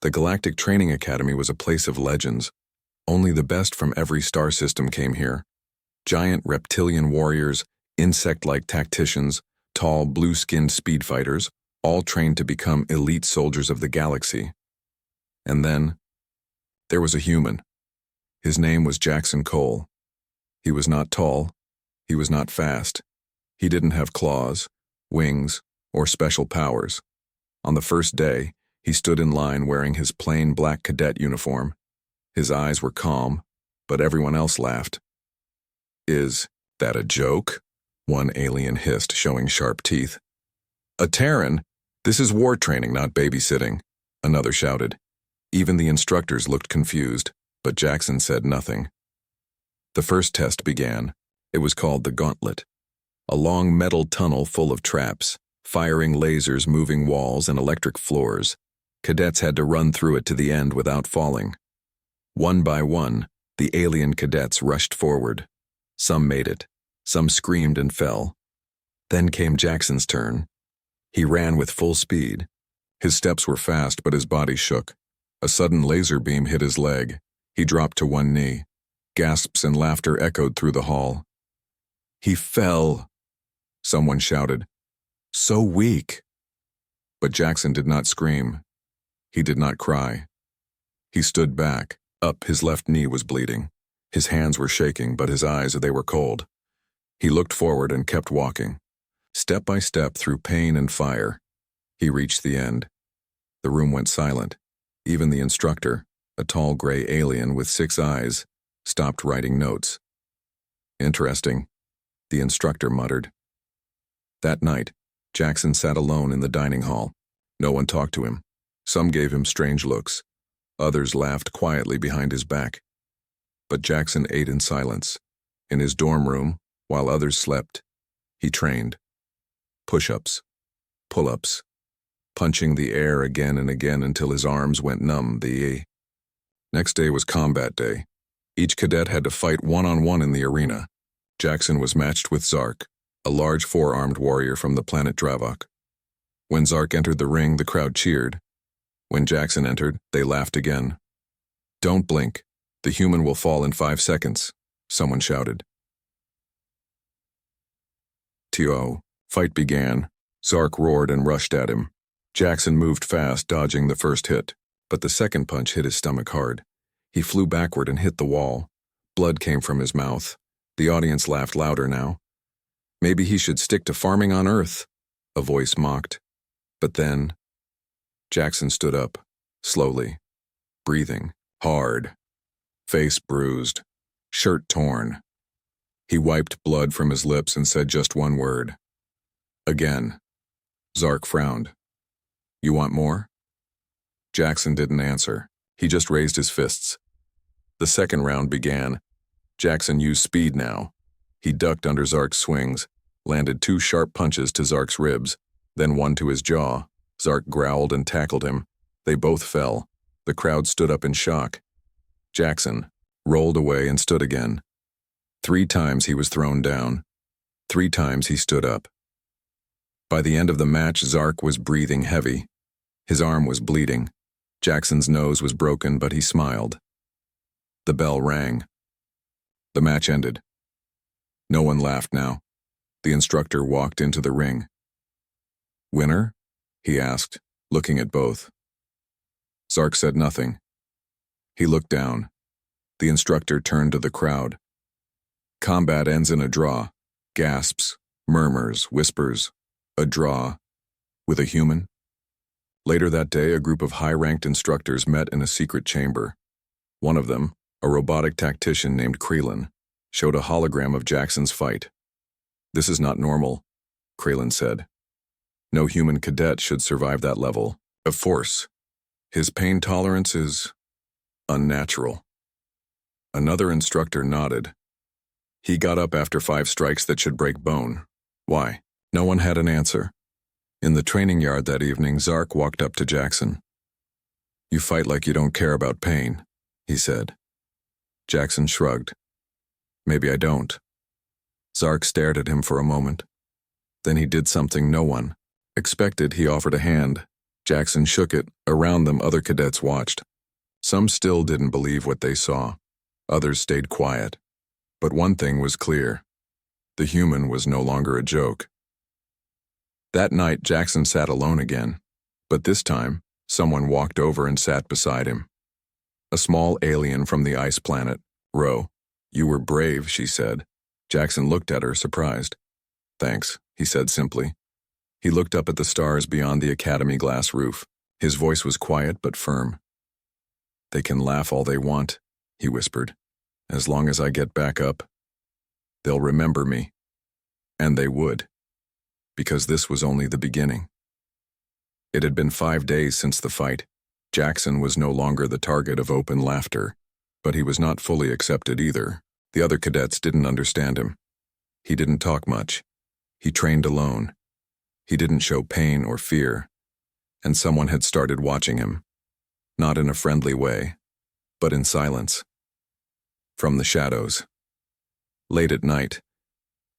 The Galactic Training Academy was a place of legends. Only the best from every star system came here. Giant reptilian warriors, insect-like tacticians, tall blue-skinned speed fighters, all trained to become elite soldiers of the galaxy. And then, there was a human. His name was Jackson Cole. He was not tall. He was not fast. He didn't have claws, wings, or special powers. On the first day, he stood in line wearing his plain black cadet uniform. His eyes were calm, but everyone else laughed. "Is that a joke?" one alien hissed, showing sharp teeth. "A Terran? This is war training, not babysitting," another shouted. Even the instructors looked confused, but Jackson said nothing. The first test began. It was called the Gauntlet. A long metal tunnel full of traps, firing lasers, moving walls, and electric floors. Cadets had to run through it to the end without falling. One by one, the alien cadets rushed forward. Some made it. Some screamed and fell. Then came Jackson's turn. He ran with full speed. His steps were fast, but his body shook. A sudden laser beam hit his leg. He dropped to one knee. Gasps and laughter echoed through the hall. "He fell," someone shouted. "So weak." But Jackson did not scream. He did not cry. He stood back. Up, his left knee was bleeding. His hands were shaking, but his eyes, they were cold. He looked forward and kept walking. Step by step through pain and fire, he reached the end. The room went silent. Even the instructor, a tall gray alien with 6 eyes, stopped writing notes. "Interesting," the instructor muttered. That night, Jackson sat alone in the dining hall. No one talked to him. Some gave him strange looks. Others laughed quietly behind his back. But Jackson ate in silence. In his dorm room, while others slept, he trained. Push-ups, pull-ups, punching the air again and again until his arms went numb. The next day was combat day. Each cadet had to fight one-on-one in the arena. Jackson was matched with Zark, a large 4-armed warrior from the planet Dravok. When Zark entered the ring, the crowd cheered. When Jackson entered, they laughed again. "Don't blink. The human will fall in 5 seconds," someone shouted. Fight began. Zark roared and rushed at him. Jackson moved fast, dodging the first hit, but the second punch hit his stomach hard. He flew backward and hit the wall. Blood came from his mouth. The audience laughed louder now. "Maybe he should stick to farming on Earth," a voice mocked. But then, Jackson stood up, slowly, breathing, hard, face bruised, shirt torn. He wiped blood from his lips and said just one word. "Again." Zark frowned. "You want more?" Jackson didn't answer. He just raised his fists. The second round began. Jackson used speed now. He ducked under Zark's swings, landed 2 sharp punches to Zark's ribs, then one to his jaw. Zark growled and tackled him. They both fell. The crowd stood up in shock. Jackson rolled away and stood again. 3 times he was thrown down. 3 times he stood up. By the end of the match, Zark was breathing heavy. His arm was bleeding. Jackson's nose was broken, but he smiled. The bell rang. The match ended. No one laughed now. The instructor walked into the ring. "Winner?" he asked, looking at both. Zark said nothing. He looked down. The instructor turned to the crowd. "Combat ends in a draw." Gasps, murmurs, whispers. A draw. With a human? Later that day, a group of high-ranked instructors met in a secret chamber. One of them, a robotic tactician named Krelin, showed a hologram of Jackson's fight. "This is not normal," Krelin said. "No human cadet should survive that level of force. His pain tolerance is unnatural." Another instructor nodded. "He got up after 5 strikes that should break bone. Why?" No one had an answer. In the training yard that evening, Zark walked up to Jackson. "You fight like you don't care about pain," he said. Jackson shrugged. "Maybe I don't." Zark stared at him for a moment. Then he did something no one expected. He offered a hand. Jackson shook it. Around them, other cadets watched. Some still didn't believe what they saw. Others stayed quiet. But one thing was clear. The human was no longer a joke. That night, Jackson sat alone again. But this time, someone walked over and sat beside him. A small alien from the ice planet. Ro. "You were brave," she said. Jackson looked at her, surprised. "Thanks," he said simply. He looked up at the stars beyond the academy glass roof. His voice was quiet but firm. "They can laugh all they want," he whispered. "As long as I get back up, they'll remember me." And they would. Because this was only the beginning. It had been 5 days since the fight. Jackson was no longer the target of open laughter, but he was not fully accepted either. The other cadets didn't understand him. He didn't talk much. He trained alone. He didn't show pain or fear. And someone had started watching him. Not in a friendly way, but in silence. From the shadows. Late at night,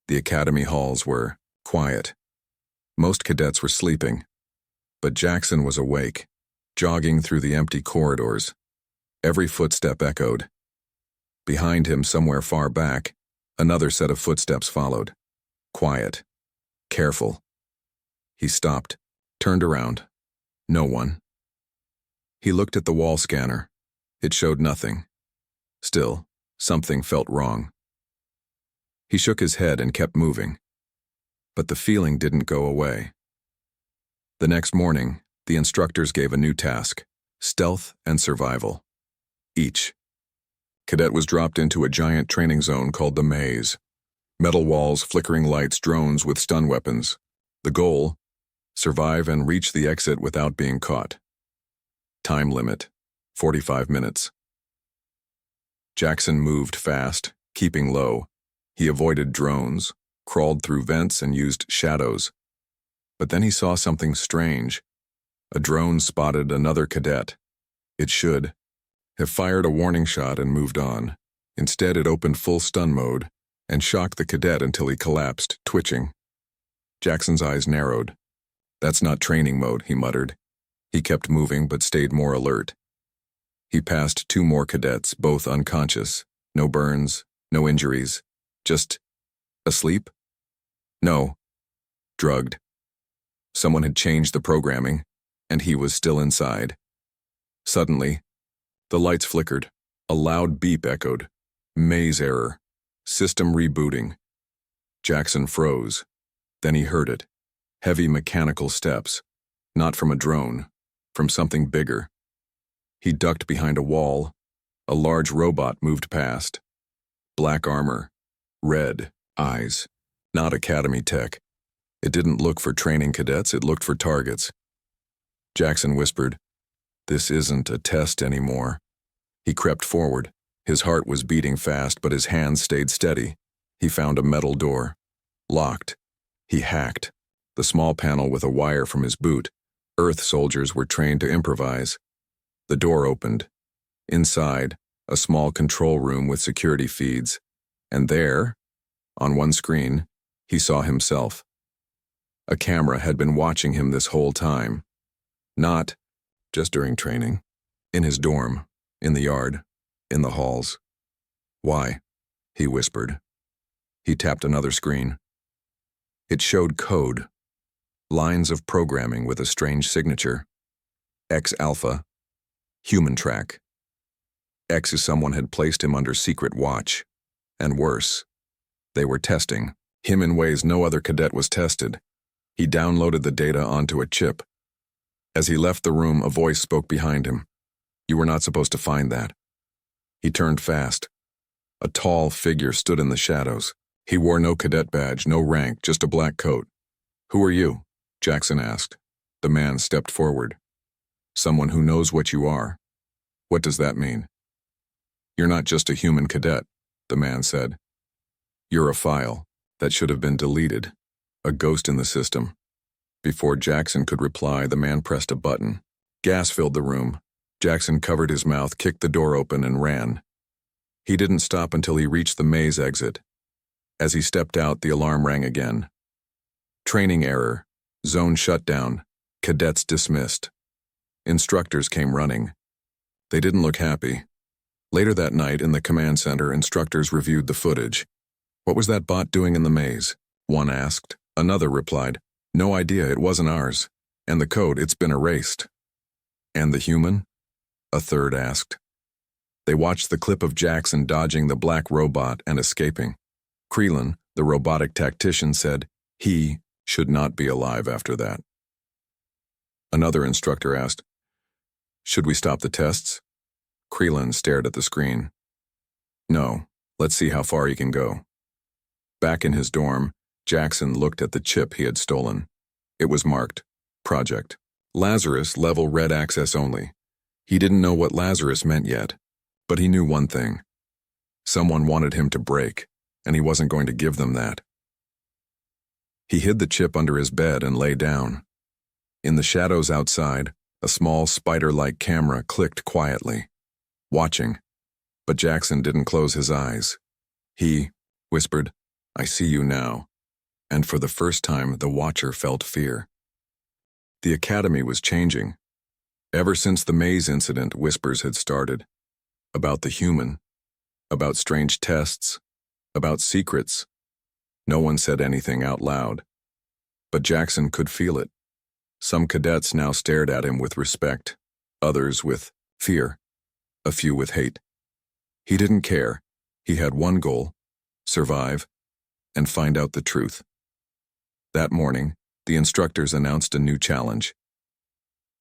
the academy halls were quiet. Most cadets were sleeping, but Jackson was awake, jogging through the empty corridors. Every footstep echoed. Behind him, somewhere far back, another set of footsteps followed. Quiet. Careful. He stopped, turned around. No one. He looked at the wall scanner. It showed nothing. Still, something felt wrong. He shook his head and kept moving. But the feeling didn't go away. The next morning, the instructors gave a new task: stealth and survival. Each. Cadet was dropped into a giant training zone called the Maze. Metal walls, flickering lights, drones with stun weapons. The goal: survive and reach the exit without being caught. Time limit: 45 minutes. Jackson moved fast, keeping low. He avoided drones, crawled through vents, and used shadows. But then he saw something strange. A drone spotted another cadet. It should have fired a warning shot and moved on. Instead, it opened full stun mode and shocked the cadet until he collapsed, twitching. Jackson's eyes narrowed. "That's not training mode," he muttered. He kept moving but stayed more alert. He passed 2 more cadets, both unconscious. No burns, no injuries. Just asleep? No. Drugged. Someone had changed the programming, and he was still inside. Suddenly, the lights flickered. A loud beep echoed. Maze error. System rebooting. Jackson froze. Then he heard it. Heavy mechanical steps. Not from a drone. From something bigger. He ducked behind a wall. A large robot moved past. Black armor. Red eyes. Not academy tech. It didn't look for training cadets, it looked for targets. Jackson whispered, "This isn't a test anymore." He crept forward. His heart was beating fast, but his hands stayed steady. He found a metal door. Locked. He hacked. The small panel with a wire from his boot. Earth soldiers were trained to improvise. The door opened. Inside, a small control room with security feeds. And there, on one screen, he saw himself. A camera had been watching him this whole time. Not just during training. In his dorm, in the yard, in the halls. "Why?" he whispered. He tapped another screen. It showed code. Lines of programming with a strange signature. X-Alpha. Human track. X is someone had placed him under secret watch. And worse, they were testing him in ways no other cadet was tested. He downloaded the data onto a chip. As he left the room, a voice spoke behind him. "You were not supposed to find that." He turned fast. A tall figure stood in the shadows. He wore no cadet badge, no rank, just a black coat. "Who are you?" Jackson asked. The man stepped forward. "Someone who knows what you are." "What does that mean?" "You're not just a human cadet," the man said. "You're a file that should have been deleted, a ghost in the system." Before Jackson could reply, the man pressed a button. Gas filled the room. Jackson covered his mouth, kicked the door open, and ran. He didn't stop until he reached the maze exit. As he stepped out, the alarm rang again. "Training error. Zone shutdown. Cadets dismissed." Instructors came running. They didn't look happy. Later that night, in the command center, instructors reviewed the footage. "What was that bot doing in the maze?" one asked. Another replied, "No idea, it wasn't ours. And the code, it's been erased." "And the human?" a third asked. They watched the clip of Jackson dodging the black robot and escaping. Creelan, the robotic tactician, said he should not be alive after that. Another instructor asked, "Should we stop the tests?" Creelan stared at the screen. "No, let's see how far he can go." Back in his dorm, Jackson looked at the chip he had stolen. It was marked, Project Lazarus, level red access only. He didn't know what Lazarus meant yet, but he knew one thing. Someone wanted him to break, and he wasn't going to give them that. He hid the chip under his bed and lay down. In the shadows outside, a small spider-like camera clicked quietly, watching, but Jackson didn't close his eyes. He whispered, "I see you now," and for the first time the watcher felt fear. The academy was changing. Ever since the maze incident, whispers had started. About the human, about strange tests, about secrets. No one said anything out loud. But Jackson could feel it. Some cadets now stared at him with respect, others with fear, a few with hate. He didn't care. He had one goal: survive and find out the truth. That morning, the instructors announced a new challenge.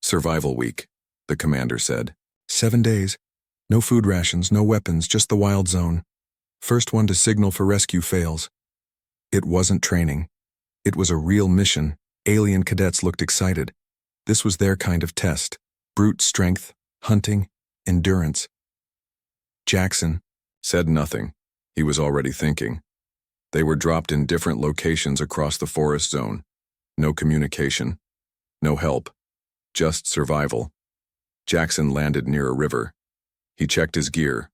"Survival week," the commander said. 7 days. No food rations, no weapons, just the wild zone. First one to signal for rescue fails. It wasn't training. It was a real mission. Alien cadets looked excited. This was their kind of test. Brute strength, hunting, endurance. Jackson said nothing. He was already thinking. They were dropped in different locations across the forest zone. No communication. No help. Just survival. Jackson landed near a river. He checked his gear: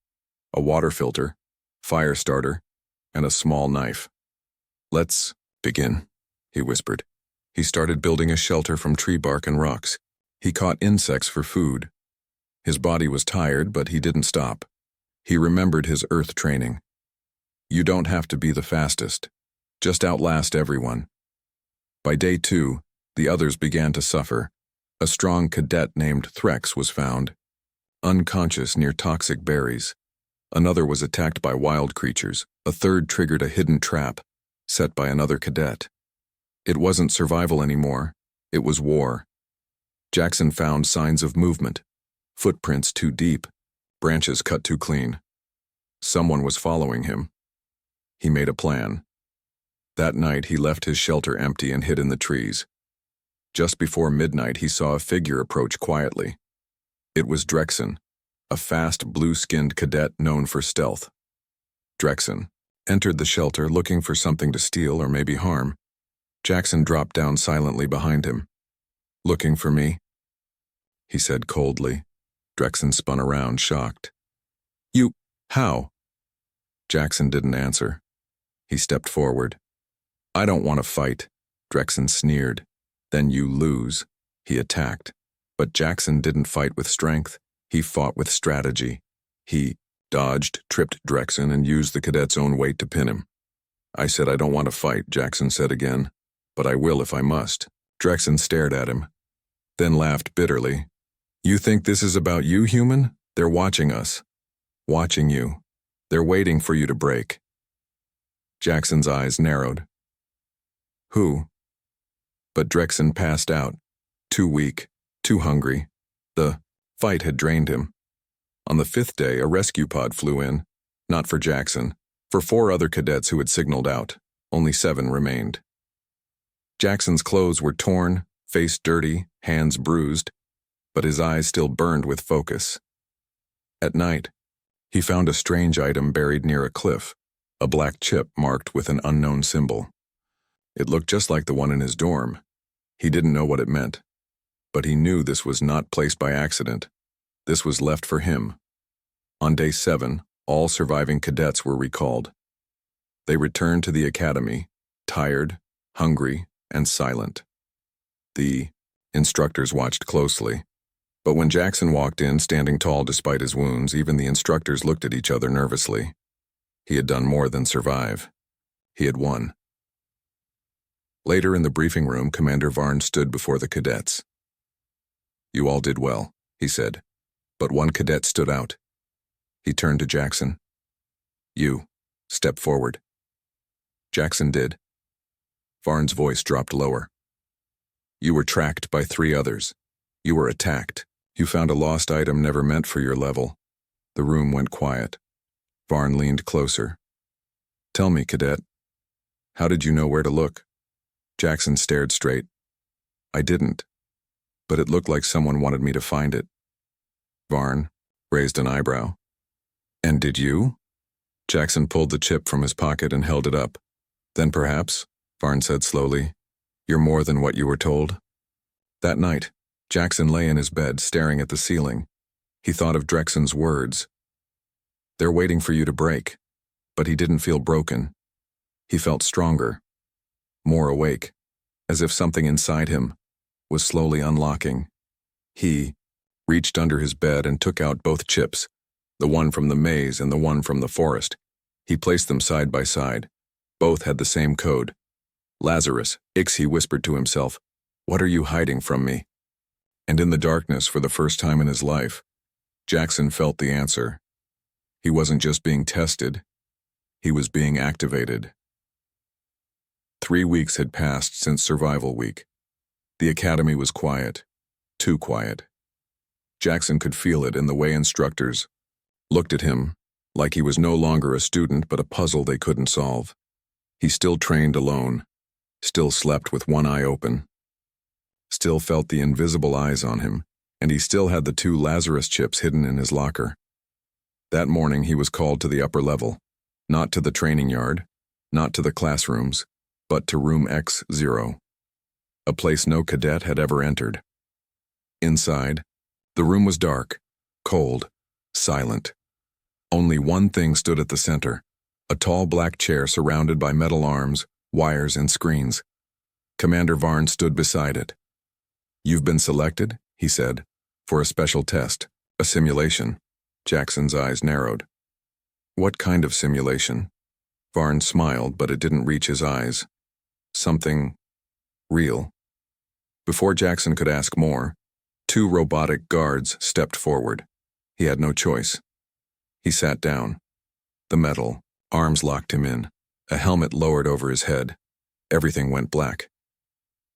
a water filter, fire starter, and a small knife. "Let's begin," he whispered. He started building a shelter from tree bark and rocks. He caught insects for food. His body was tired, but he didn't stop. He remembered his Earth training. You don't have to be the fastest. Just outlast everyone. By day 2, the others began to suffer. A strong cadet named Threx was found, unconscious near toxic berries. Another was attacked by wild creatures. A third triggered a hidden trap, set by another cadet. It wasn't survival anymore. It was war. Jackson found signs of movement. Footprints too deep. Branches cut too clean. Someone was following him. He made a plan. That night, he left his shelter empty and hid in the trees. Just before midnight, he saw a figure approach quietly. It was Drexen, a fast, blue-skinned cadet known for stealth. Drexen entered the shelter looking for something to steal or maybe harm. Jackson dropped down silently behind him. "Looking for me?" he said coldly. Drexen spun around, shocked. "You, how?" Jackson didn't answer. He stepped forward. "I don't want to fight," Drexen sneered. "Then you lose," he attacked. But Jackson didn't fight with strength. He fought with strategy. He dodged, tripped Drexen, and used the cadet's own weight to pin him. "I said I don't want to fight," Jackson said again. "But I will if I must." Drexen stared at him, then laughed bitterly. "You think this is about you, human? They're watching us. Watching you. They're waiting for you to break." Jackson's eyes narrowed. "Who?" But Drexen passed out. Too weak, too hungry. The fight had drained him. On the 5th day, a rescue pod flew in. Not for Jackson. For 4 other cadets who had signaled out. Only 7 remained. Jackson's clothes were torn, face dirty, hands bruised, but his eyes still burned with focus. At night, he found a strange item buried near a cliff, a black chip marked with an unknown symbol. It looked just like the one in his dorm. He didn't know what it meant, but he knew this was not placed by accident. This was left for him. On day 7, all surviving cadets were recalled. They returned to the academy, tired, hungry, and silent. The instructors watched closely. But when Jackson walked in, standing tall despite his wounds, even the instructors looked at each other nervously. He had done more than survive. He had won. Later in the briefing room, Commander Varn stood before the cadets. "You all did well," he said, but one cadet stood out. He turned to Jackson. "You, step forward." Jackson did. Varn's voice dropped lower. "You were tracked by 3 others. You were attacked. You found a lost item never meant for your level." The room went quiet. Varn leaned closer. "Tell me, Cadet, how did you know where to look?" Jackson stared straight. "I didn't, but it looked like someone wanted me to find it." Varn raised an eyebrow. "And did you?" Jackson pulled the chip from his pocket and held it up. "Then perhaps," Varn said slowly, "you're more than what you were told." That night, Jackson lay in his bed staring at the ceiling. He thought of Drexen's words. "They're waiting for you to break." But he didn't feel broken. He felt stronger, more awake, as if something inside him was slowly unlocking. He reached under his bed and took out both chips, the one from the maze and the one from the forest. He placed them side by side. Both had the same code. "Lazarus, he whispered to himself, "what are you hiding from me?" And in the darkness, for the first time in his life, Jackson felt the answer. He wasn't just being tested, he was being activated. 3 weeks had passed since Survival Week. The academy was quiet, too quiet. Jackson could feel it in the way instructors looked at him, like he was no longer a student but a puzzle they couldn't solve. He still trained alone, still slept with one eye open, still felt the invisible eyes on him, and he still had the 2 Lazarus chips hidden in his locker. That morning he was called to the upper level, not to the training yard, not to the classrooms, but to room X0, a place no cadet had ever entered. Inside, the room was dark, cold, silent. Only one thing stood at the center, a tall black chair surrounded by metal arms, wires, and screens. Commander Varn stood beside it. "You've been selected," he said, "for a special test, a simulation." Jackson's eyes narrowed. "What kind of simulation?" Varn smiled, but it didn't reach his eyes. "Something real." Before Jackson could ask more, 2 robotic guards stepped forward. He had no choice. He sat down. The metal arms locked him in. A helmet lowered over his head. Everything went black.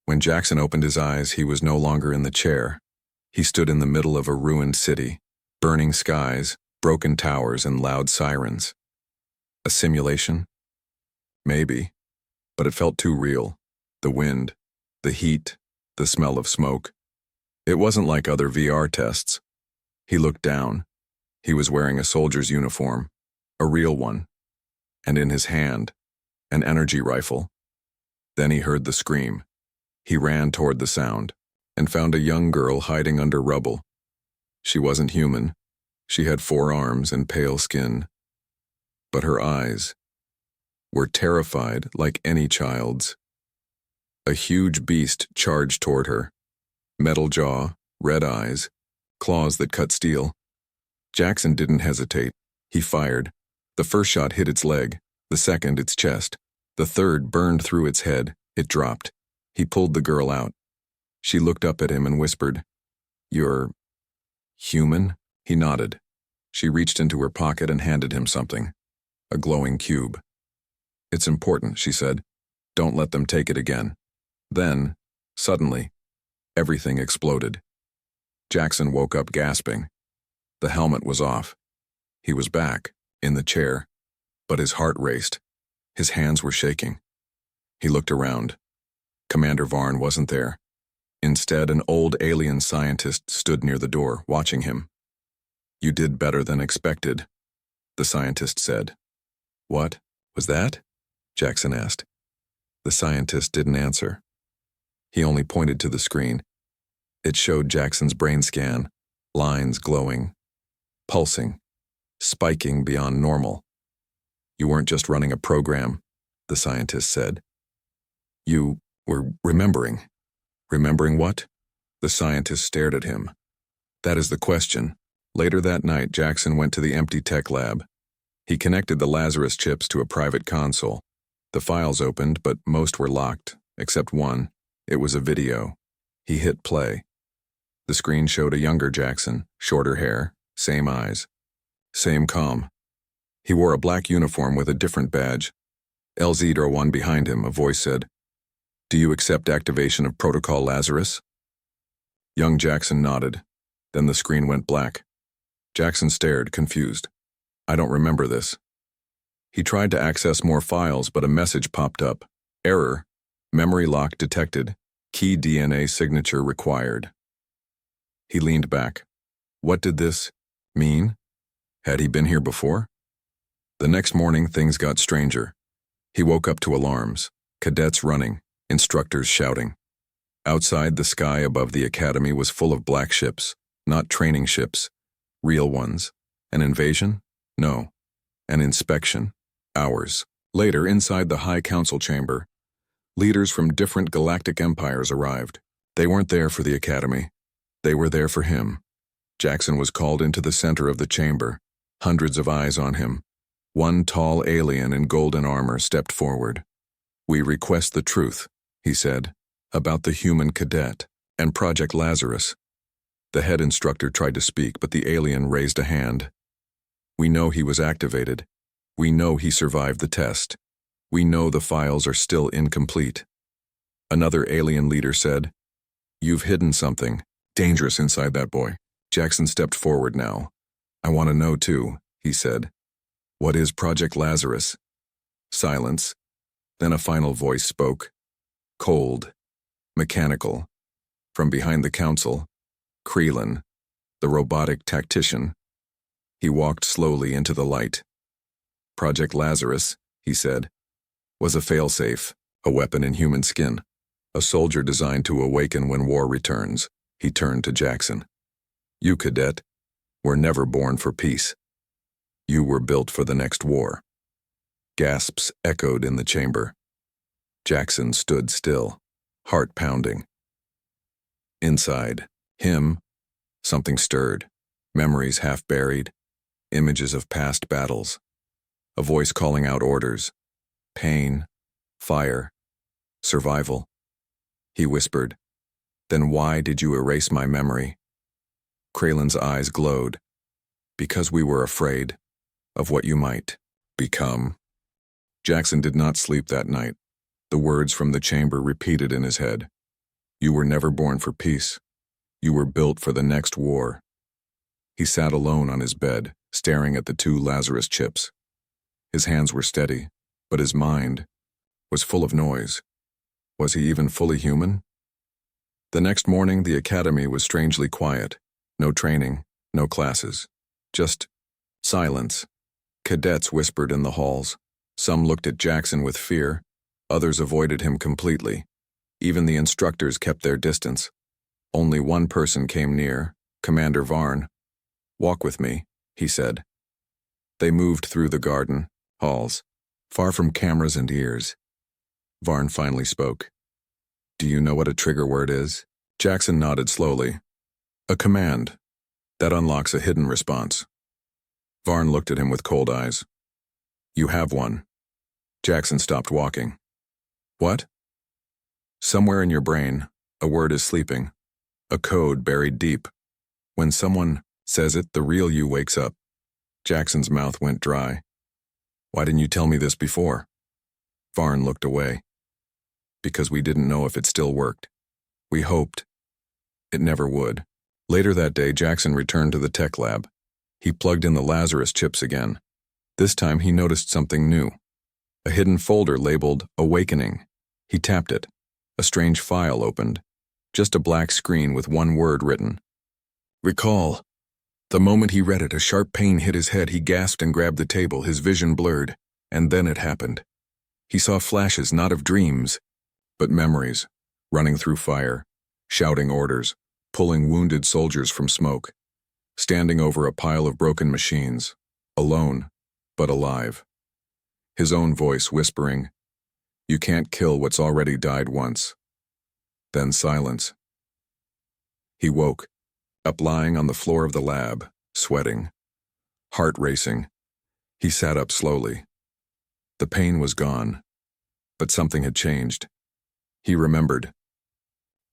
When Jackson opened his eyes, he was no longer in the chair. He stood in the middle of a ruined city, burning skies, broken towers, and loud sirens. A simulation? Maybe, but it felt too real. The wind, the heat, the smell of smoke. It wasn't like other VR tests. He looked down. He was wearing a soldier's uniform, a real one, and in his hand, an energy rifle. Then he heard the scream. He ran toward the sound and found a young girl hiding under rubble. She wasn't human. She had 4 arms and pale skin. But her eyes were terrified like any child's. A huge beast charged toward her. Metal jaw, red eyes, claws that cut steel. Jackson didn't hesitate. He fired. The first shot hit its leg, the second its chest. The third burned through its head. It dropped. He pulled the girl out. She looked up at him and whispered, "You're human?" He nodded. She reached into her pocket and handed him something, a glowing cube. "It's important," she said. "Don't let them take it again." Then, suddenly, everything exploded. Jackson woke up gasping. The helmet was off. He was back, in the chair, but his heart raced. His hands were shaking. He looked around. Commander Varn wasn't there. Instead, an old alien scientist stood near the door, watching him. "You did better than expected," the scientist said. "What was that?" Jackson asked. The scientist didn't answer. He only pointed to the screen. It showed Jackson's brain scan, lines glowing, pulsing, spiking beyond normal. "You weren't just running a program," the scientist said. "You were remembering." "Remembering what?" The scientist stared at him. That is the question. Later that night, Jackson went to the empty tech lab. He connected the Lazarus chips to a private console. The files opened, but most were locked, except one. It was a video. He hit play. The screen showed a younger Jackson, shorter hair, same eyes, same calm. He wore a black uniform with a different badge. LZ-01 behind him, a voice said, "Do you accept activation of Protocol Lazarus?" Young Jackson nodded. Then the screen went black. Jackson stared, confused. "I don't remember this." He tried to access more files, but a message popped up. Error. Memory lock detected. Key DNA signature required. He leaned back. What did this mean? Had he been here before? The next morning, things got stranger. He woke up to alarms. Cadets running, instructors shouting. Outside, the sky above the academy was full of black ships, not training ships, real ones. An invasion? No. An inspection. Hours. Later, inside the High Council chamber, leaders from different galactic empires arrived. They weren't there for the academy. They were there for him. Jackson was called into the center of the chamber, hundreds of eyes on him. One tall alien in golden armor stepped forward. "We request the truth," he said, "about the human cadet and Project Lazarus." The head instructor tried to speak, but the alien raised a hand. "We know he was activated. We know he survived the test. We know the files are still incomplete." Another alien leader said, "You've hidden something dangerous inside that boy." Jackson stepped forward now. "I want to know too," he said. "What is Project Lazarus?" Silence. Then a final voice spoke. Cold. Mechanical. From behind the council, Creelan, the robotic tactician. He walked slowly into the light. "Project Lazarus," he said, "was a failsafe, a weapon in human skin, a soldier designed to awaken when war returns." He turned to Jackson. "You, cadet, were never born for peace. You were built for the next war." Gasps echoed in the chamber. Jackson stood still, heart pounding. Inside him, something stirred, memories half buried, images of past battles, a voice calling out orders, pain, fire, survival. He whispered, "Then why did you erase my memory?" Creelan's eyes glowed. "Because we were afraid of what you might become." Jackson did not sleep that night. The words from the chamber repeated in his head. "You were never born for peace. You were built for the next war." He sat alone on his bed, staring at the two Lazarus chips. His hands were steady, but his mind was full of noise. Was he even fully human? The next morning, the academy was strangely quiet. No training, no classes. Just silence. Cadets whispered in the halls. Some looked at Jackson with fear. Others avoided him completely. Even the instructors kept their distance. Only one person came near, Commander Varn. "Walk with me," he said. They moved through the garden, halls, far from cameras and ears. Varn finally spoke. "Do you know what a trigger word is?" Jackson nodded slowly. "A command that unlocks a hidden response." Varn looked at him with cold eyes. "You have one." Jackson stopped walking. "What?" "Somewhere in your brain, a word is sleeping, a code buried deep. When someone says it, the real you wakes up." Jackson's mouth went dry. "Why didn't you tell me this before?" Varn looked away. "Because we didn't know if it still worked. We hoped it never would." Later that day, Jackson returned to the tech lab. He plugged in the Lazarus chips again. This time he noticed something new. A hidden folder labeled Awakening. He tapped it. A strange file opened. Just a black screen with one word written. "Recall." The moment he read it, a sharp pain hit his head. He gasped and grabbed the table, his vision blurred. And then it happened. He saw flashes not of dreams, but memories, running through fire, shouting orders, pulling wounded soldiers from smoke, standing over a pile of broken machines, alone, but alive. His own voice whispering, "You can't kill what's already died once." Then silence. He woke, up lying on the floor of the lab, sweating, heart racing. He sat up slowly. The pain was gone, but something had changed. He remembered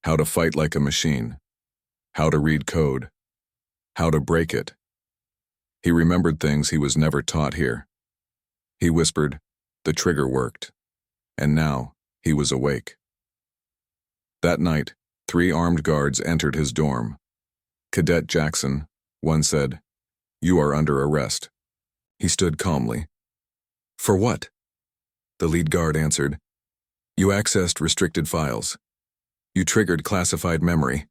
how to fight like a machine, how to read code, how to break it. He remembered things he was never taught here. He whispered, the trigger worked, and now he was awake. That night, 3 armed guards entered his dorm. Cadet Jackson, one said, "You are under arrest." He stood calmly. "For what?" The lead guard answered, "You accessed restricted files. You triggered classified memory."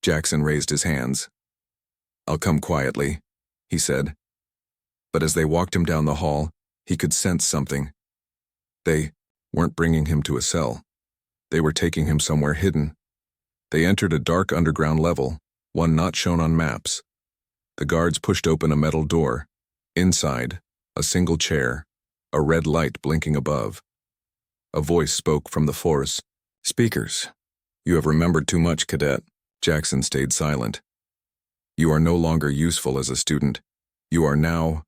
Jackson raised his hands. "I'll come quietly," he said. But as they walked him down the hall, he could sense something. They weren't bringing him to a cell. They were taking him somewhere hidden. They entered a dark underground level, one not shown on maps. The guards pushed open a metal door. Inside, a single chair, a red light blinking above. A voice spoke from the force. "Speakers, you have remembered too much, Cadet." Jackson stayed silent. "You are no longer useful as a student. You are now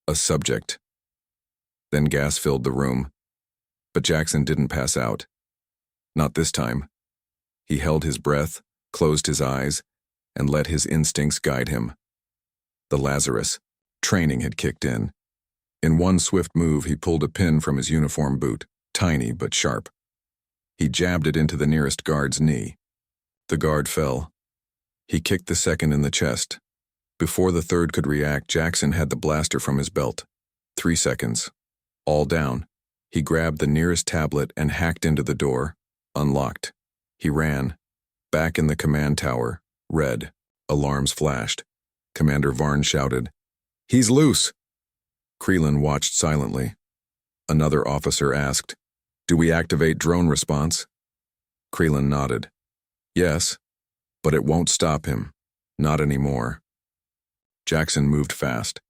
a subject." Then gas filled the room. But Jackson didn't pass out. Not this time. He held his breath, closed his eyes, and let his instincts guide him. The Lazarus training had kicked in. In one swift move, he pulled a pin from his uniform boot, tiny but sharp. He jabbed it into the nearest guard's knee. The guard fell. He kicked the second in the chest. Before the third could react, Jackson had the blaster from his belt. 3 seconds. All down. He grabbed the nearest tablet and hacked into the door. Unlocked. He ran. Back in the command tower. Red. Alarms flashed. Commander Varn shouted, "He's loose!" Creelan watched silently. Another officer asked, "Do we activate drone response?" Creelan nodded. "Yes, but it won't stop him. Not anymore." Jackson moved fast.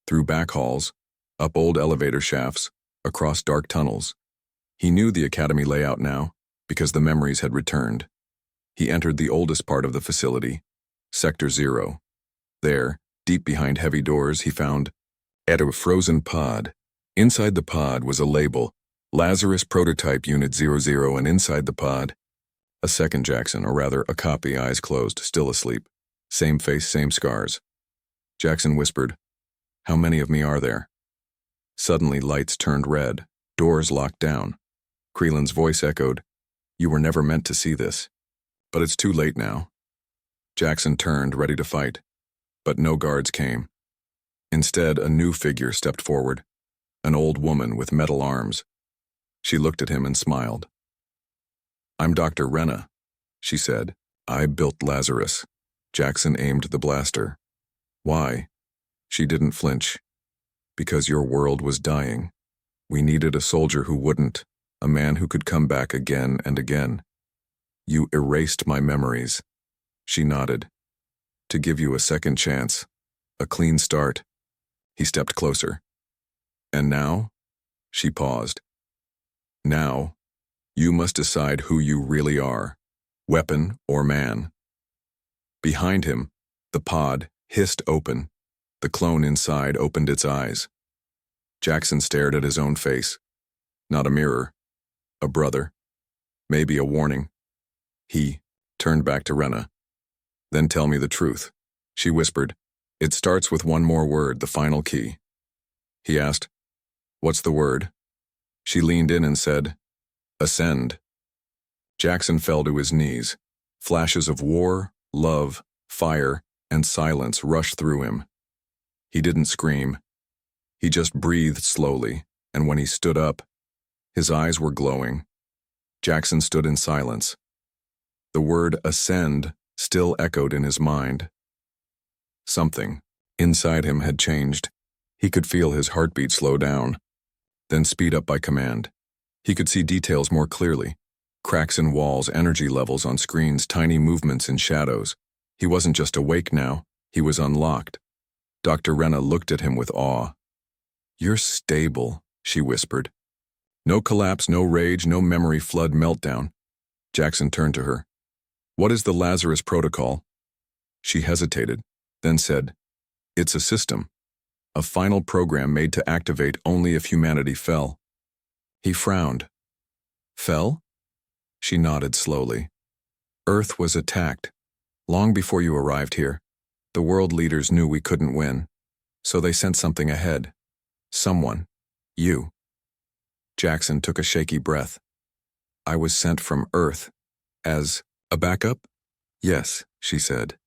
Through back halls, up old elevator shafts, across dark tunnels. He knew the academy layout now, because the memories had returned. He entered the oldest part of the facility, Sector 0. There, deep behind heavy doors, he found a frozen pod. Inside the pod was a label, Lazarus Prototype Unit 00, and inside the pod, a second Jackson, or rather a copy, eyes closed, still asleep. Same face, same scars. Jackson whispered, "How many of me are there?" Suddenly lights turned red, doors locked down. Creelan's voice echoed, "You were never meant to see this. But it's too late now." Jackson turned, ready to fight. But no guards came. Instead, a new figure stepped forward, an old woman with metal arms. She looked at him and smiled. "I'm Dr. Renna," she said. "I built Lazarus." Jackson aimed the blaster. "Why?" She didn't flinch. "Because your world was dying. We needed a soldier who wouldn't, a man who could come back again and again. You erased my memories." She nodded. "To give you a second chance, a clean start." He stepped closer. "And now?" She paused. "Now, you must decide who you really are, weapon or man." Behind him, the pod hissed open. The clone inside opened its eyes. Jackson stared at his own face. Not a mirror. A brother. Maybe a warning. He turned back to Renna. "Then tell me the truth," she whispered. "It starts with one more word, the final key." He asked, "What's the word?" She leaned in and said, "Ascend." Jackson fell to his knees. Flashes of war, love, fire, and silence rushed through him. He didn't scream. He just breathed slowly, and when he stood up, his eyes were glowing. Jackson stood in silence. The word ascend still echoed in his mind. Something inside him had changed. He could feel his heartbeat slow down, then speed up by command. He could see details more clearly. Cracks in walls, energy levels on screens, tiny movements in shadows. He wasn't just awake now, he was unlocked. Dr. Renna looked at him with awe. "You're stable," she whispered. "No collapse, no rage, no memory flood meltdown." Jackson turned to her. "What is the Lazarus protocol?" She hesitated, then said, "It's a system. A final program made to activate only if humanity fell." He frowned. "Fell?" She nodded slowly. "Earth was attacked. Long before you arrived here, the world leaders knew we couldn't win, so they sent something ahead. Someone. You." Jackson took a shaky breath. "I was sent from Earth. As a backup?" "Yes," she said.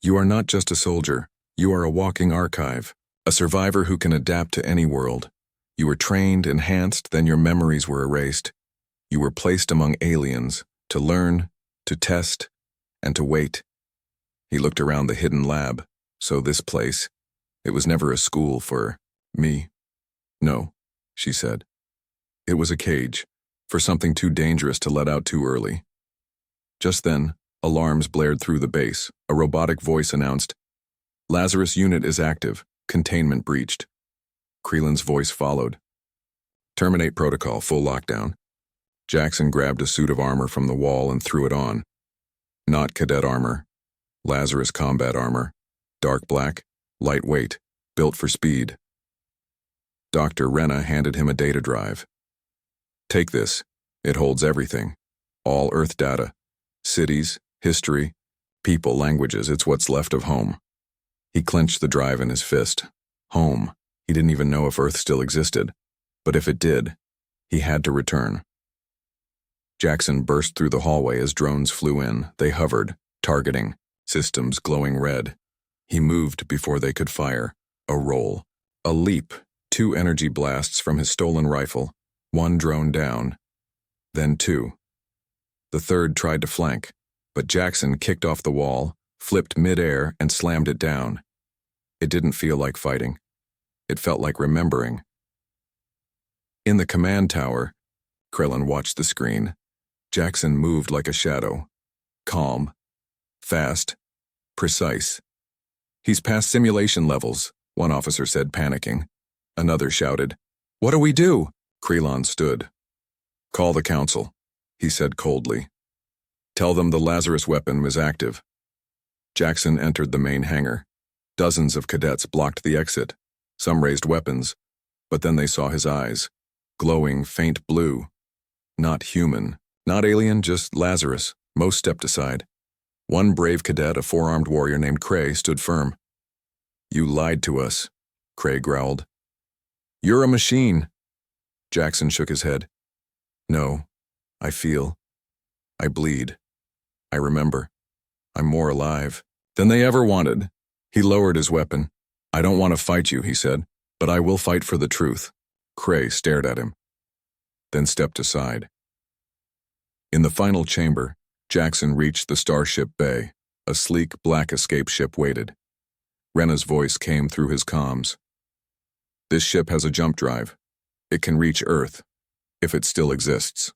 "You are not just a soldier. You are a walking archive, a survivor who can adapt to any world. You were trained, enhanced, then your memories were erased. You were placed among aliens, to learn, to test, and to wait." He looked around the hidden lab. "So this place, it was never a school for me." "No," she said. "It was a cage, for something too dangerous to let out too early." Just then, alarms blared through the base. A robotic voice announced, "Lazarus unit is active. Containment breached." Creelan's voice followed. "Terminate protocol, full lockdown." Jackson grabbed a suit of armor from the wall and threw it on. Not cadet armor. Lazarus combat armor. Dark black, lightweight, built for speed. Dr. Renna handed him a data drive. "Take this. It holds everything. All Earth data. Cities, history, people, languages. It's what's left of home." He clenched the drive in his fist. Home. He didn't even know if Earth still existed. But if it did, he had to return. Jackson burst through the hallway as drones flew in. They hovered, targeting, systems glowing red. He moved before they could fire. A roll. A leap. 2 energy blasts from his stolen rifle. 1 drone down. Then 2. The third tried to flank, but Jackson kicked off the wall, flipped mid-air, and slammed it down. It didn't feel like fighting. It felt like remembering. In the command tower, Krillin watched the screen. Jackson moved like a shadow. Calm. Fast. Precise. "He's past simulation levels," one officer said, panicking. Another shouted, "What do we do?" Krillin stood. "Call the council," he said coldly. "Tell them the Lazarus weapon was active." Jackson entered the main hangar. Dozens of cadets blocked the exit. Some raised weapons, but then they saw his eyes. Glowing faint blue. Not human. Not alien, just Lazarus. Most stepped aside. One brave cadet, a 4-armed warrior named Cray, stood firm. "You lied to us," Cray growled. "You're a machine." Jackson shook his head. "No, I feel. I bleed. I remember. I'm more alive than they ever wanted." He lowered his weapon. "I don't want to fight you," he said, "but I will fight for the truth." Cray stared at him, then stepped aside. In the final chamber, Jackson reached the Starship Bay. A sleek, black escape ship waited. Renna's voice came through his comms. "This ship has a jump drive. It can reach Earth, if it still exists."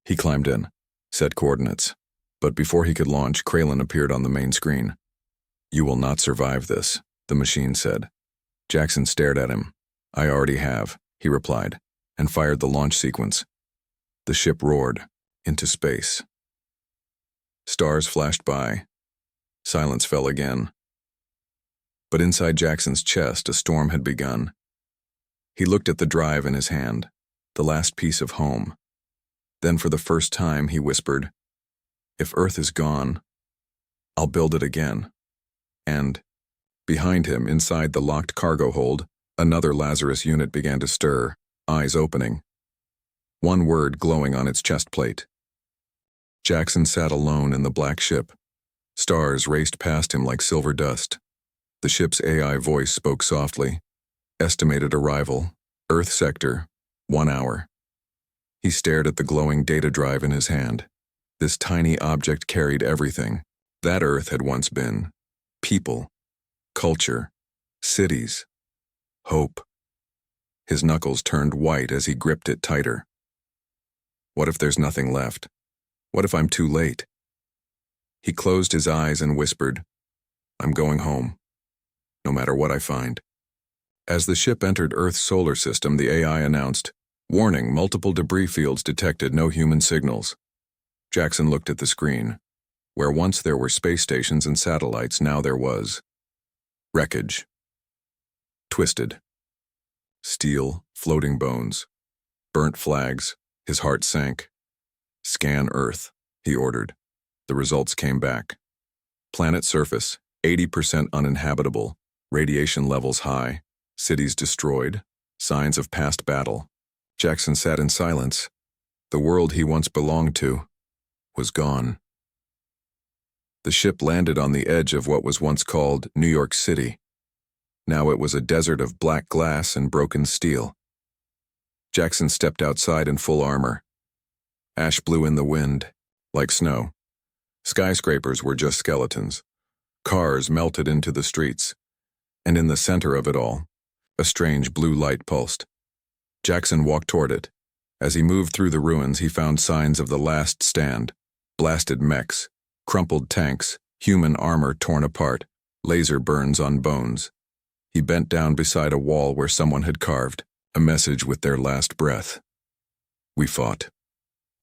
He climbed in, set coordinates, but before he could launch, Krillin appeared on the main screen. "You will not survive this," the machine said. Jackson stared at him. "I already have," he replied, and fired the launch sequence. The ship roared into space. Stars flashed by. Silence fell again. But inside Jackson's chest, a storm had begun. He looked at the drive in his hand, the last piece of home. Then for the first time, he whispered, "If Earth is gone, I'll build it again." And, behind him, inside the locked cargo hold, another Lazarus unit began to stir, eyes opening. One word glowing on its chest plate. Jackson sat alone in the black ship. Stars raced past him like silver dust. The ship's AI voice spoke softly. Estimated arrival, Earth sector, 1 hour. He stared at the glowing data drive in his hand. This tiny object carried everything. That Earth had once been. People, culture, cities, hope. His knuckles turned white as he gripped it tighter. What if there's nothing left? What if I'm too late? He closed his eyes and whispered, "I'm going home, no matter what I find." As the ship entered Earth's solar system, the AI announced, "Warning, multiple debris fields detected, no human signals." Jackson looked at the screen. Where once there were space stations and satellites, now there was wreckage. Twisted. Steel, floating bones. Burnt flags. His heart sank. "Scan Earth," he ordered. The results came back. Planet surface, 80% uninhabitable. Radiation levels high. Cities destroyed. Signs of past battle. Jackson sat in silence. The world he once belonged to was gone. The ship landed on the edge of what was once called New York City. Now it was a desert of black glass and broken steel. Jackson stepped outside in full armor. Ash blew in the wind, like snow. Skyscrapers were just skeletons. Cars melted into the streets. And in the center of it all, a strange blue light pulsed. Jackson walked toward it. As he moved through the ruins, he found signs of the last stand. Blasted mechs, crumpled tanks, human armor torn apart, laser burns on bones. He bent down beside a wall where someone had carved a message with their last breath. "We fought.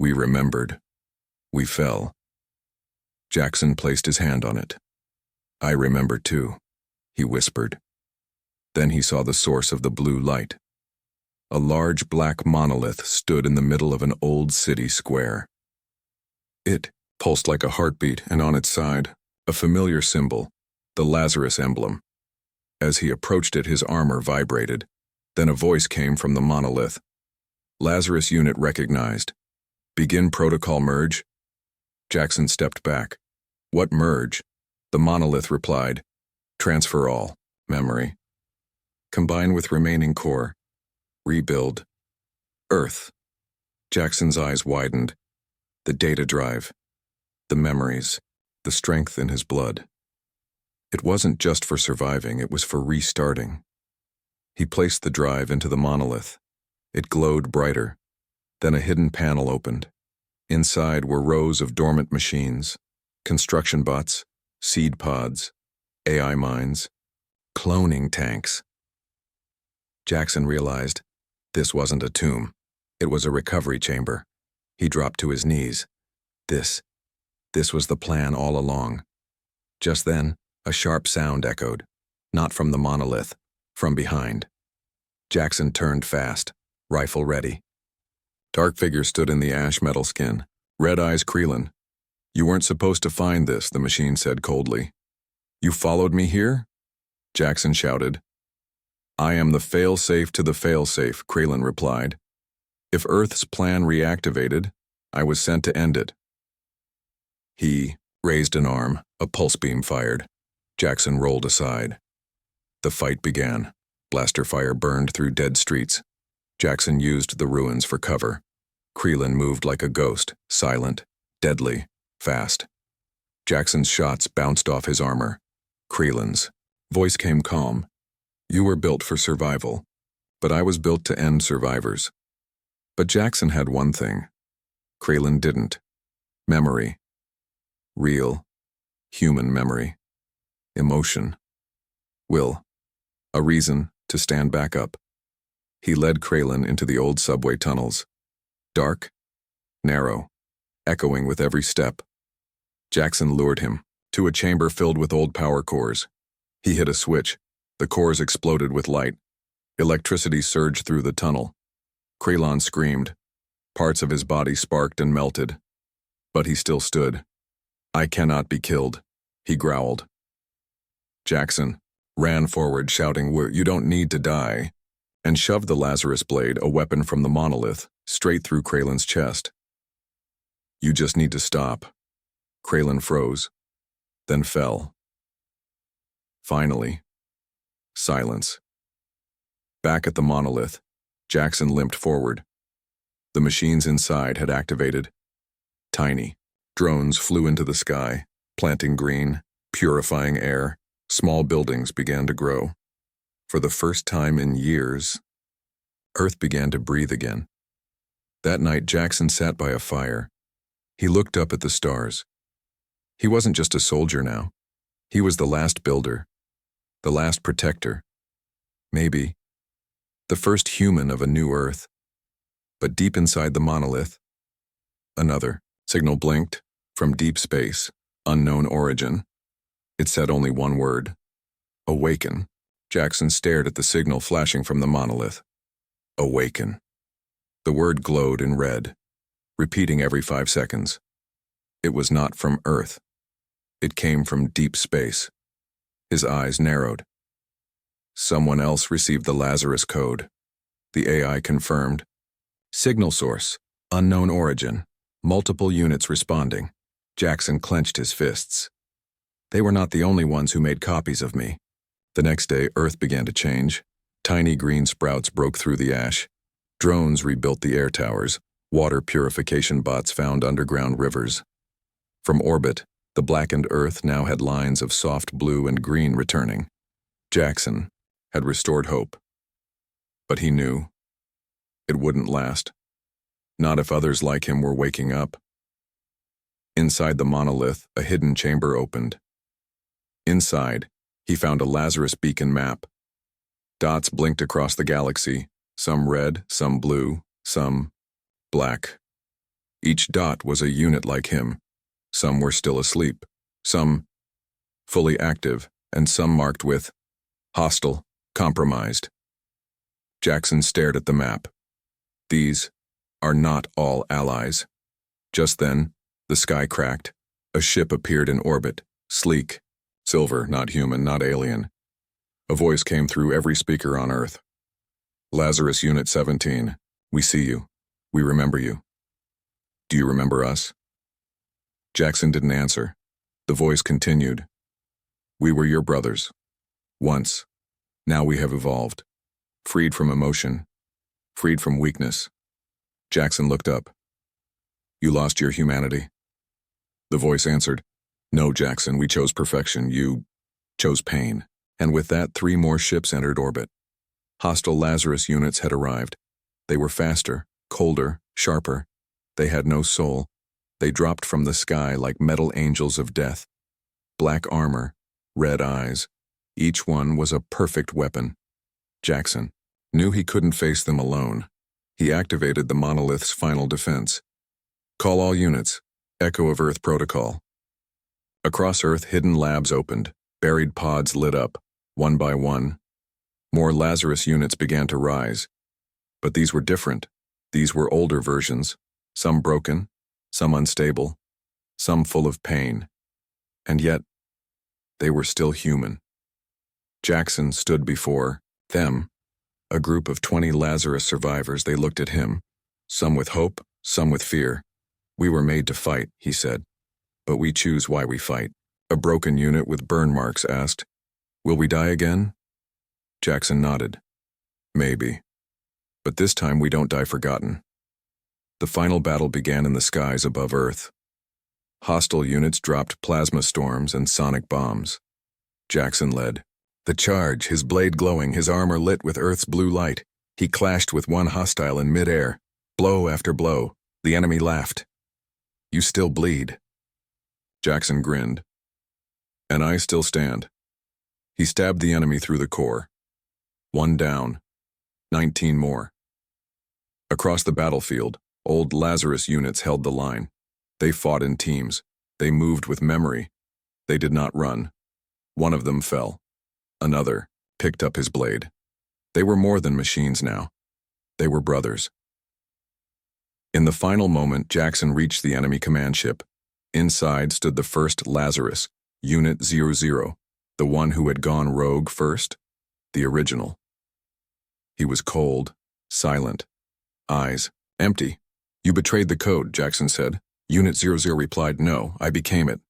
We remembered. We fell." Jackson placed his hand on it. "I remember too," he whispered. Then he saw the source of the blue light. A large black monolith stood in the middle of an old city square. It pulsed like a heartbeat, and on its side, a familiar symbol, the Lazarus emblem. As he approached it, his armor vibrated. Then a voice came from the monolith. "Lazarus unit recognized. Begin protocol merge." Jackson stepped back. "What merge?" The monolith replied. "Transfer all. Memory. Combine with remaining core. Rebuild. Earth." Jackson's eyes widened. The data drive. The memories. The strength in his blood. It wasn't just for surviving, it was for restarting. He placed the drive into the monolith. It glowed brighter. Then a hidden panel opened. Inside were rows of dormant machines, construction bots, seed pods, AI mines, cloning tanks. Jackson realized this wasn't a tomb. It was a recovery chamber. He dropped to his knees. This was the plan all along. Just then, a sharp sound echoed, not from the monolith, from behind. Jackson turned fast, rifle ready. Dark figure stood in the ash metal skin. "Red Eyes Creelin." "You weren't supposed to find this," the machine said coldly. "You followed me here?" Jackson shouted. "I am the fail-safe to the fail-safe," Creelin replied. "If Earth's plan reactivated, I was sent to end it." He raised an arm, a pulse beam fired. Jackson rolled aside. The fight began. Blaster fire burned through dead streets. Jackson used the ruins for cover. Creelin moved like a ghost, silent, deadly, fast. Jackson's shots bounced off his armor. Creelin's voice came calm. "You were built for survival, but I was built to end survivors." But Jackson had one thing. Creelin didn't. Memory. Real, human memory. Emotion. Will. A reason to stand back up. He led Creelin into the old subway tunnels. Dark, narrow, echoing with every step. Jackson lured him to a chamber filled with old power cores. He hit a switch. The cores exploded with light. Electricity surged through the tunnel. Creelin screamed. Parts of his body sparked and melted. But he still stood. "I cannot be killed," he growled. Jackson ran forward shouting, "You don't need to die," and shoved the Lazarus blade, a weapon from the monolith, straight through Creelin's chest. "You just need to stop." Creelin froze, then fell. Finally, silence. Back at the monolith, Jackson limped forward. The machines inside had activated. Tiny drones flew into the sky, planting green, purifying air. Small buildings began to grow. For the first time in years, Earth began to breathe again. That night, Jackson sat by a fire. He looked up at the stars. He wasn't just a soldier now. He was the last builder, the last protector, maybe the first human of a new Earth. But deep inside the monolith, another signal blinked from deep space, Unknown origin. It said only one word. Awaken. Jackson stared at the signal flashing from the monolith. Awaken. The word glowed in red, repeating every 5 seconds. It was not from Earth. It came from deep space. His eyes narrowed. Someone else received the Lazarus code. The AI confirmed. Signal source. Unknown origin. Multiple units responding. Jackson clenched his fists. They were not the only ones who made copies of me. The next day, Earth began to change. Tiny green sprouts broke through the ash. Drones rebuilt the air towers. Water purification bots found underground rivers. From orbit, the blackened Earth now had lines of soft blue and green returning. Jackson had restored hope. But he knew it wouldn't last. Not if others like him were waking up. Inside the monolith, a hidden chamber opened. Inside, he found a Lazarus beacon map. Dots blinked across the galaxy, some red, some blue, some black. Each dot was a unit like him. Some were still asleep, some fully active, and some marked with hostile, compromised. Jackson stared at the map. These are not all allies. Just then, the sky cracked. A ship appeared in orbit, sleek, silver, not human, not alien. A voice came through every speaker on Earth. Lazarus Unit 17, we see you. We remember you. Do you remember us? Jackson didn't answer. The voice continued. We were your brothers. Once. Now we have evolved. Freed from emotion. Freed from weakness. Jackson looked up. You lost your humanity. The voice answered. No, Jackson, we chose perfection. You chose pain. And with that, 3 more ships entered orbit. Hostile Lazarus units had arrived. They were faster, colder, sharper. They had no soul. They dropped from the sky like metal angels of death. Black armor, red eyes. Each one was a perfect weapon. Jackson knew he couldn't face them alone. He activated the monolith's final defense. Call all units. Echo of Earth protocol. Across Earth, hidden labs opened. Buried pods lit up, one by one. More Lazarus units began to rise. But these were different. These were older versions, some broken, some unstable, some full of pain. And yet, they were still human. Jackson stood before them, a group of 20 Lazarus survivors. They looked at him, some with hope, some with fear. We were made to fight, he said, but we choose why we fight. A broken unit with burn marks asked, will we die again? Jackson nodded. Maybe. But this time we don't die forgotten. The final battle began in the skies above Earth. Hostile units dropped plasma storms and sonic bombs. Jackson led. The charge, his blade glowing, his armor lit with Earth's blue light. He clashed with one hostile in midair. Blow after blow. The enemy laughed. You still bleed. Jackson grinned. And I still stand. He stabbed the enemy through the core. 1 down. 19 more. Across the battlefield, old Lazarus units held the line. They fought in teams. They moved with memory. They did not run. One of them fell. Another picked up his blade. They were more than machines now. They were brothers. In the final moment, Jackson reached the enemy command ship. Inside stood the first Lazarus, Unit 00, the one who had gone rogue first, the original. He was cold, silent, eyes empty. You betrayed the code, Jackson said. Unit 00 replied, no, I became it.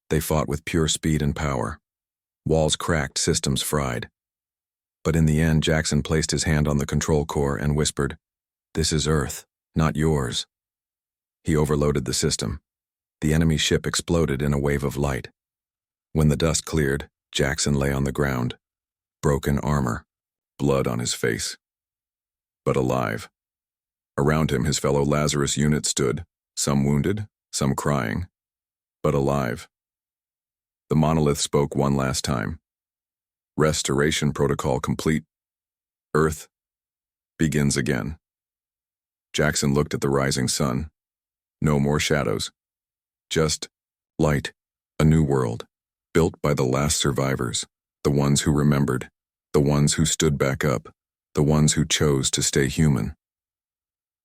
They fought with pure speed and power. Walls cracked, systems fried. But in the end, Jackson placed his hand on the control core and whispered, this is Earth, not yours. He overloaded the system. The enemy ship exploded in a wave of light. When the dust cleared, Jackson lay on the ground, broken armor, blood on his face. But alive. Around him, his fellow Lazarus unit stood, some wounded, some crying, but alive. The monolith spoke one last time. Restoration protocol complete. Earth begins again. Jackson looked at the rising sun. No more shadows. Just light. A new world, built by the last survivors, the ones who remembered, the ones who stood back up, the ones who chose to stay human.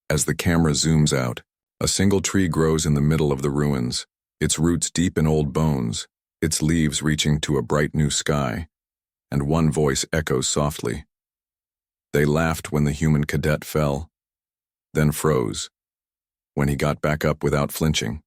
As the camera zooms out, a single tree grows in the middle of the ruins, its roots deep in old bones, its leaves reaching to a bright new sky, and one voice echoes softly. They laughed when the human cadet fell, then froze, when he got back up without flinching.